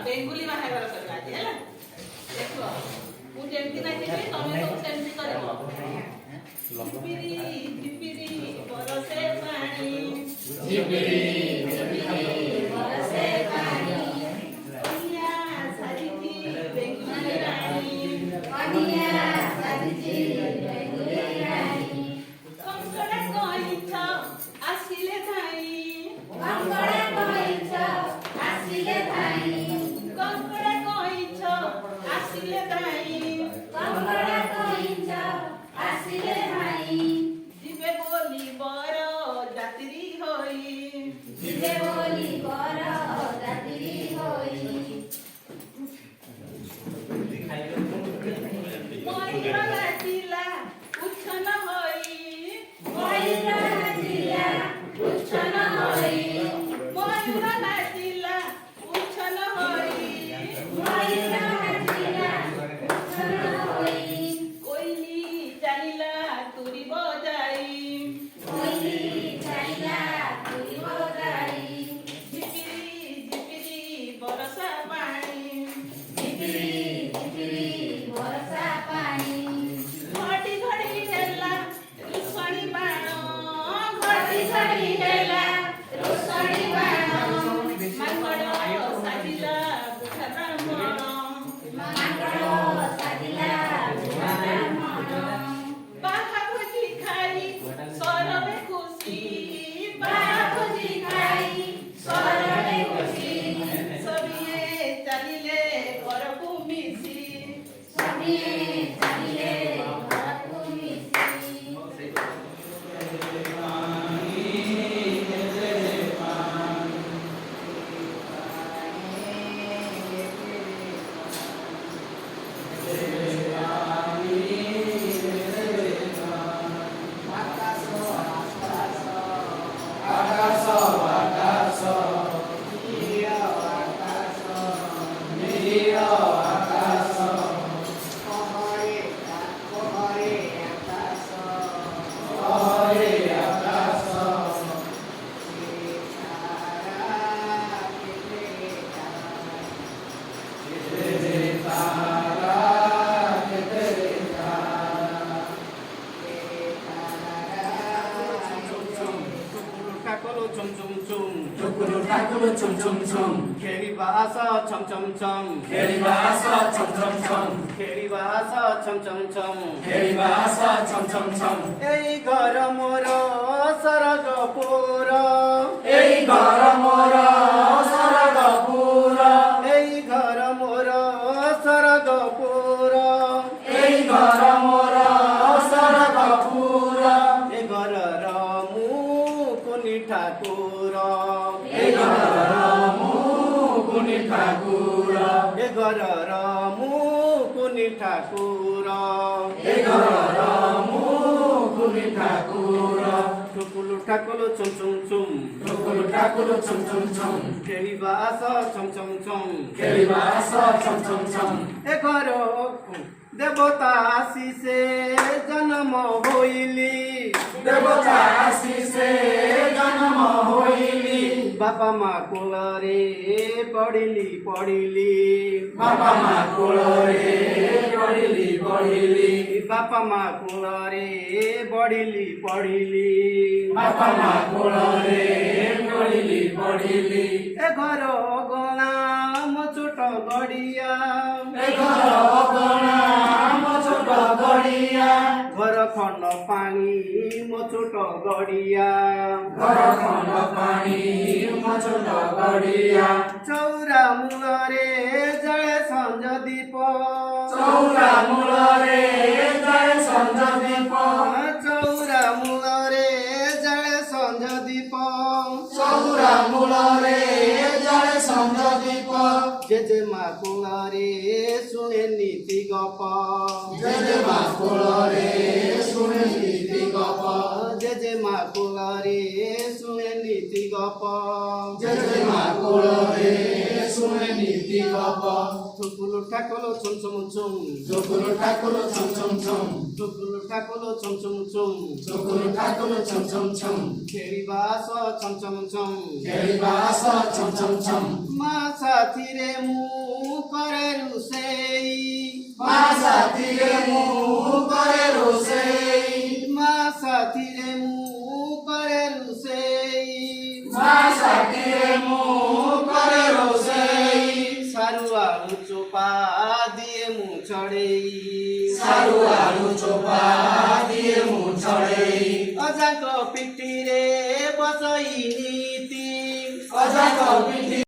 बेंगुली बाहाघर करबा आज हैला देखो मु जेंति ना जेबे तमे सब सेंति करबो झिपिरी झिपिरी बरसे पानी झिपिरी झिपिरी बरसे पानी कनिया साजिची बेंगुली रानी कनिया साजिची बेंगुली रानी कंकड़ा कहिछ आसिले धाई कंकड़ा कहिछ आसिले धाई कंकड़ा कहिछ आसिले धाई कंकड़ा कहिछ आसिले धाई जिबे बोली बर जात्री होई जिबे बोली बर जात्री होई मयूर नाचिला उच्छन होई मयूर नाचिला उच्छन होई मयूर नाचिला उच्छन होई मयूर नाचिला उच्छन होई कोइली चालिला तुरी बजाई कोइली चालिला तुरी बजाई झिपिरी झिपिरी बरसा पानी झिपिरी झिपिरी बरसा पानी घड़ी घड़ी हेला रुसणी बाण घड़ी घड़ी हेला रुसणी बाण मांगड़ साजिला बुढ़ा ब्राह्मण मांगड़ साजिला बुढ़ा ब्राह्मण बाहा भोजी खाई सरवे खुशी बाहा भोजी खाई सरवे खुशी सबिए चालिले घरकु मिसी सबिए चालिले घरकु मिसी Keri bahasa chom chom chom Keri bahasa chom chom chom Keri bahasa chom chom chom Keri bahasa chom chom chom Ei ghara mora saragapura Ei ghara mora saragapura Ei ghara mora saragapura Ei ghara mora saragapura Ei ghara ramu kuni thakura Ei ghara ramu kuni thakura Ei ghara ramu kuni thakura Ei ghara ramu kuni thakura Thukulu thakulu chum chum chum Thukulu thakulu chum chum chum Keri bahasa chom chom chom Keri bahasa chom chom chom ए घरो देवता आशीषे जन्म होइली देवता आशीषे जन्म होइली बापा माँ कोलरे पढिली पढिली बापा माँ कोलरे पढिली पढिली बापा माँ कोलरे पढिली पढिली बापा माँ कोलरे पढिली पढिली ए घरो गणा मचुट गडिया ए घर गणा मचुट गडिया घर खण्ड पानी मचुट गडिया घर खण्ड पानी मचुट गडिया चौरा मूलरे जय सञ्ज दीप चौरा मूलरे जय सञ्ज दीप चौरा मूलरे जय सञ्ज दीप चौरा मूलरे जय सञ्ज दीप जेजेमा कुलरे सुने नीति गप जेजेमा कोलरे सुने नीति गप जेजेमा कुलरे सुने नीति गप जेजेमा कोलरे सुने नीति गप थुकुलु ठाकुलु छुम छुम छुम झुकुलु ठाकुलु छम छम छम थुकुलु ठाकुलु छुम छुम छुम झुकुलु ठाकुलु छम छम छम खेरी बास छम छम छम खेरी बास छम छम छम माछा ସାଥିରେ ମୁଁ କରେ ରୋଷେଇ ମା ସାଥିରେ ମୁଁ କରେ ରୋଷେଇ ମା ସାଥିରେ ମୁଁ କରେ ରୋଷେଇ ମା ସାଥିରେ ମୁଁ କରେ ରୋଷେଇ ସାରୁ ଆଳୁ ଚୋପା ଦିଏ ମୁଁ ଛଡ଼େଇ ସାରୁ ଆଳୁ ଚୋପା ଦିଏ ମୁଁ ଛଡ଼େଇ ଅଜାଙ୍କ ପିଠିରେ ବସଇ ନୀତି ଅଜାଙ୍କ